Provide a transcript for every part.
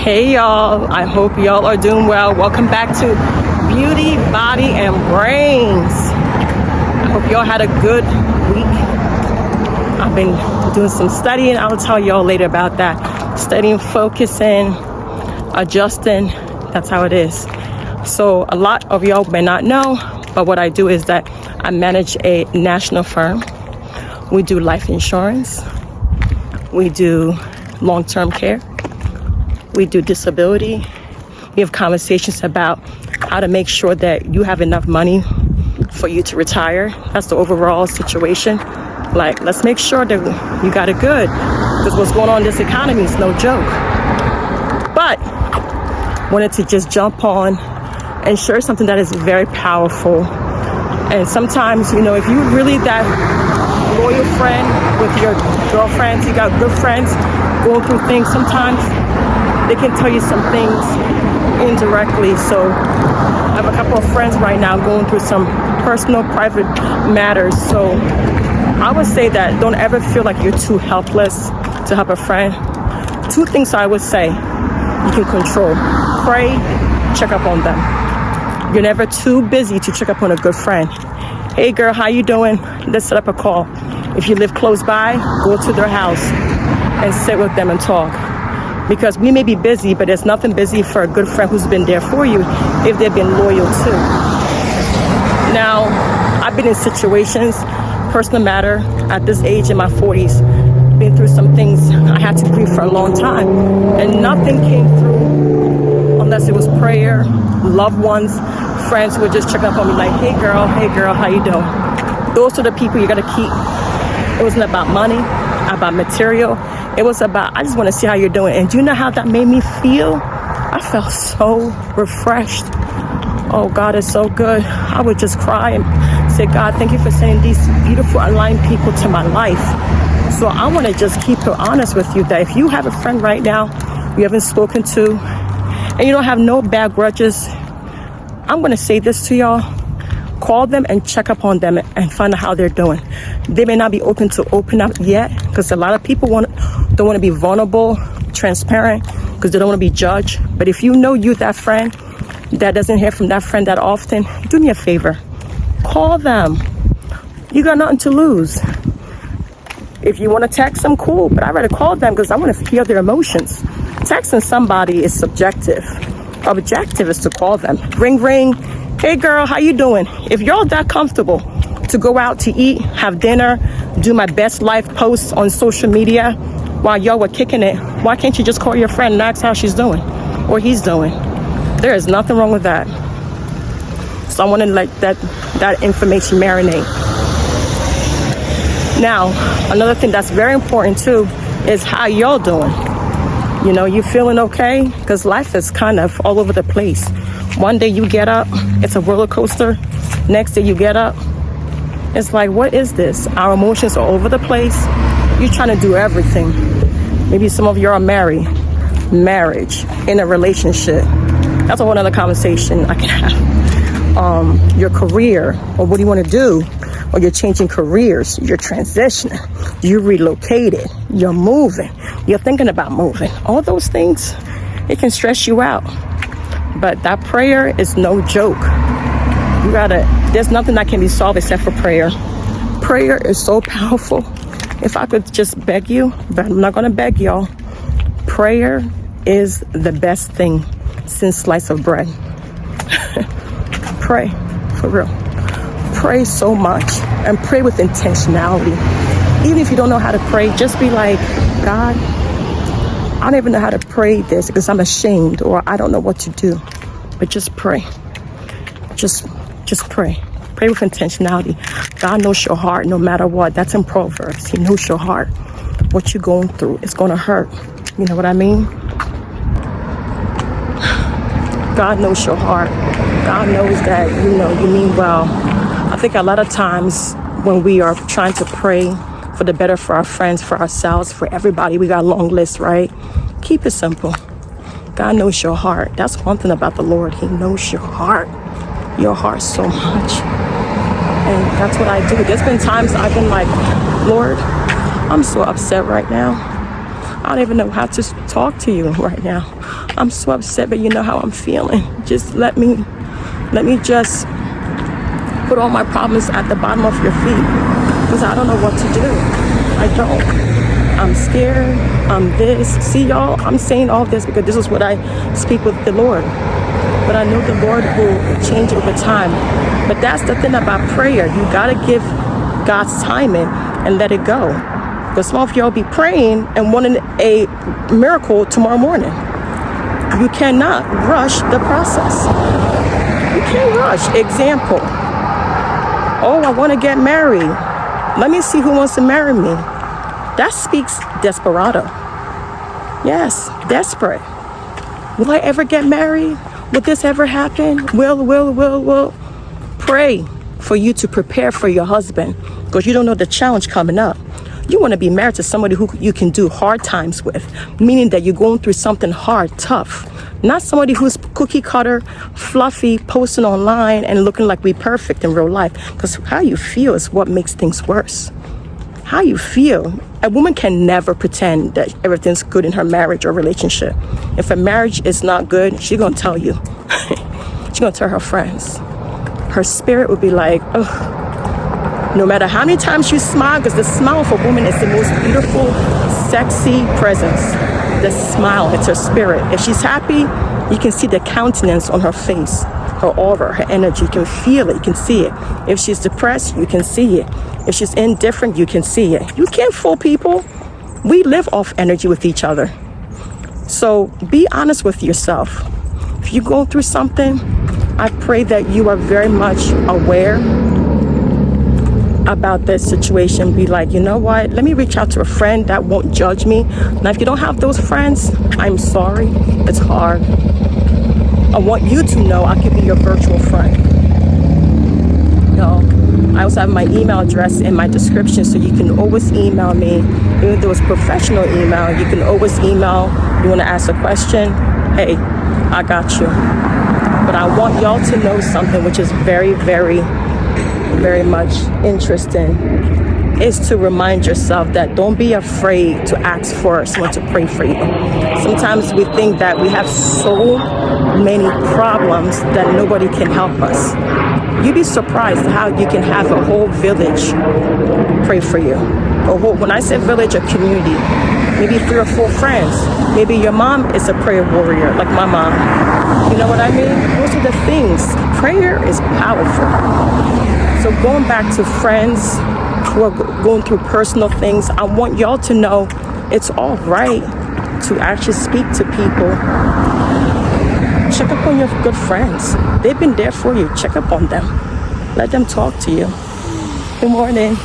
Hey y'all, I hope y'all are doing well. Welcome back to Beauty, Body, and Brains. I hope y'all had a good week. I've been doing some studying. I'll tell y'all later about that. Studying, focusing, adjusting. That's how it is. So a lot of y'all may not know, but what I do is that I manage a national firm. We do life insurance. We do long-term care. We do disability. We have conversations about how to make sure that you have enough money for you to retire. That's the overall situation. Like, let's make sure that you got it good, because what's going on in this economy is no joke. But wanted to just jump on and share something that is very powerful. And sometimes, you know, if you're really that loyal friend with your girlfriends, you got good friends going through things, sometimes they can tell you some things indirectly. So I have a couple of friends right now going through some personal, private matters. So I would say that don't ever feel like you're too helpless to help a friend. Two things I would say you can control. Pray, check up on them. You're never too busy to check up on a good friend. Hey girl, how you doing? Let's set up a call. If you live close by, go to their house and sit with them and talk. Because we may be busy, but there's nothing busy for a good friend who's been there for you if they've been loyal too. Now, I've been in situations, personal matter, at this age in my 40s, been through some things I had to grieve for a long time, and nothing came through unless it was prayer, loved ones, friends who would just check up on me like, hey girl, how you doing? Those are the people you gotta keep. It wasn't about money, about material. It was about, I just want to see how you're doing. And do you know how that made me feel? I felt so refreshed. Oh, God is so good. I would just cry and say, God, thank you for sending these beautiful, aligned people to my life. So I want to just keep it honest with you that if you have a friend right now you haven't spoken to, and you don't have no bad grudges, I'm going to say this to y'all. Call them and check up on them and find out how they're doing. They may not be open to open up yet, because a lot of people don't want to be vulnerable, transparent, because they don't want to be judged. But if you know you that friend that doesn't hear from that friend that often, do me a favor. Call them. You got nothing to lose. If you want to text them, cool. But I'd rather call them because I want to feel their emotions. Texting somebody is subjective. Objective is to call them. Ring, ring. Hey girl, how you doing? If you're that comfortable to go out to eat, have dinner, do my best life posts on social media while y'all were kicking it, why can't you just call your friend and ask how she's doing or he's doing? There is nothing wrong with that. So I want to let that information marinate. Now, another thing that's very important too is how y'all doing. You know, you feeling okay? Because life is kind of all over the place. One day you get up, it's a roller coaster. Next day you get up, it's like, what is this? Our emotions are all over the place. You're trying to do everything. Maybe some of you are married, marriage, in a relationship. That's a whole other conversation I can have. Your career, or what do you want to do? Or you're changing careers, you're transitioning, you're relocated, you're moving, you're thinking about moving. All those things, it can stress you out. But that prayer is no joke. There's nothing that can be solved except for prayer. Prayer is so powerful. If I could just beg you, but I'm not gonna beg y'all. Prayer is the best thing since slice of bread. Pray, for real. Pray so much and pray with intentionality. Even if you don't know how to pray, just be like, God, I don't even know how to pray this because I'm ashamed or I don't know what to do. But just pray. Just pray. Pray with intentionality. God knows your heart no matter what. That's in Proverbs. He knows your heart. What you're going through, it's going to hurt. You know what I mean? God knows your heart. God knows that, you know, you mean well. I think a lot of times when we are trying to pray for the better for our friends, for ourselves, for everybody, we got a long list, right? Keep it simple. God knows your heart. That's one thing about the Lord. He knows your heart so much. And that's what I do. There's been times I've been like, Lord, I'm so upset right now. I don't even know how to talk to you right now. I'm so upset, but you know how I'm feeling. Just let me just put all my problems at the bottom of your feet, because I don't know what to do. I don't. I'm scared. I'm this. See, y'all, I'm saying all this because this is what I speak with the Lord. But I know the Lord will change over time. But that's the thing about prayer. You got to give God's timing and let it go. Because some of y'all be praying and wanting a miracle tomorrow morning. You cannot rush the process. You can't rush. Example. Oh, I want to get married. Let me see who wants to marry me. That speaks desperado. Yes, desperate. Will I ever get married? Will this ever happen? Will. Pray for you to prepare for your husband, because you don't know the challenge coming up. You want to be married to somebody who you can do hard times with, meaning that you're going through something hard, tough. Not somebody who's cookie cutter, fluffy, posting online and looking like we perfect in real life. Because how you feel is what makes things worse. How you feel. A woman can never pretend that everything's good in her marriage or relationship. If a marriage is not good, she's going to tell you. She's going to tell her friends. Her spirit would be like, ugh. No matter how many times you smile, because the smile of a woman is the most beautiful, sexy presence. The smile, it's her spirit. If she's happy, you can see the countenance on her face, her aura, her energy. You can feel it, you can see it. If she's depressed, you can see it. If she's indifferent, you can see it. You can't fool people. We live off energy with each other. So be honest with yourself. If you go through something, I pray that you are very much aware about this situation. Be like, you know what, let me reach out to a friend that won't judge me. Now if you don't have those friends, I'm sorry, it's hard. I want you to know I can be your virtual friend. I also have my email address in my description, so you can always email me. Even though it's professional email, you can always email. You want to ask a question, hey, I got you. But I want y'all to know something which is very, very, very much interesting, is to remind yourself that don't be afraid to ask for someone to pray for you. Sometimes we think that we have so many problems that nobody can help us. You'd be surprised how you can have a whole village pray for you. When I say village, a community, maybe 3 or 4 friends. Maybe your mom is a prayer warrior, like my mom. You know what I mean? Those are the things. Prayer is powerful. So going back to friends who are going through personal things, I want y'all to know it's all right to actually speak to people. Check up on your good friends. They've been there for you. Check up on them. Let them talk to you. Good morning.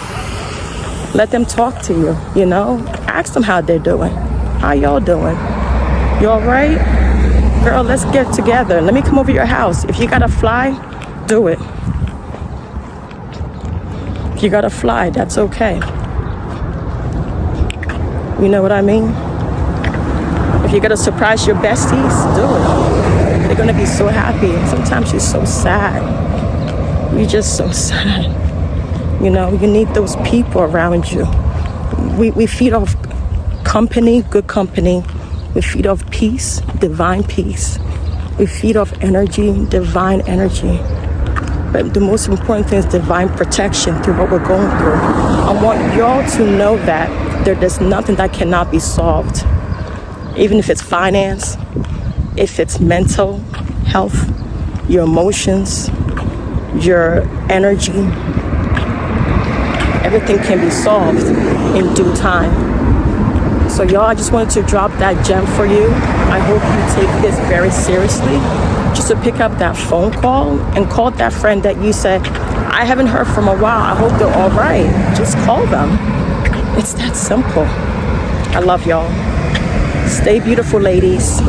Let them talk to you, you know? Ask them how they're doing. How y'all doing? You all right? Girl, let's get together. Let me come over your house. If you gotta fly, do it. If you gotta fly, that's okay. You know what I mean? If you gotta surprise your besties, do it. They're gonna be so happy. Sometimes you're so sad. You're just so sad. You know, you need those people around you. We feed off company, good company. We feed off peace, divine peace. We feed off energy, divine energy. But the most important thing is divine protection through what we're going through. I want y'all to know that there's nothing that cannot be solved. Even if it's finance, if it's mental health, your emotions, your energy, everything can be solved in due time. So y'all, I just wanted to drop that gem for you. I hope you take this very seriously. Just to pick up that phone call and call that friend that you said, I haven't heard from a while. I hope they're all right. Just call them. It's that simple. I love y'all. Stay beautiful, ladies.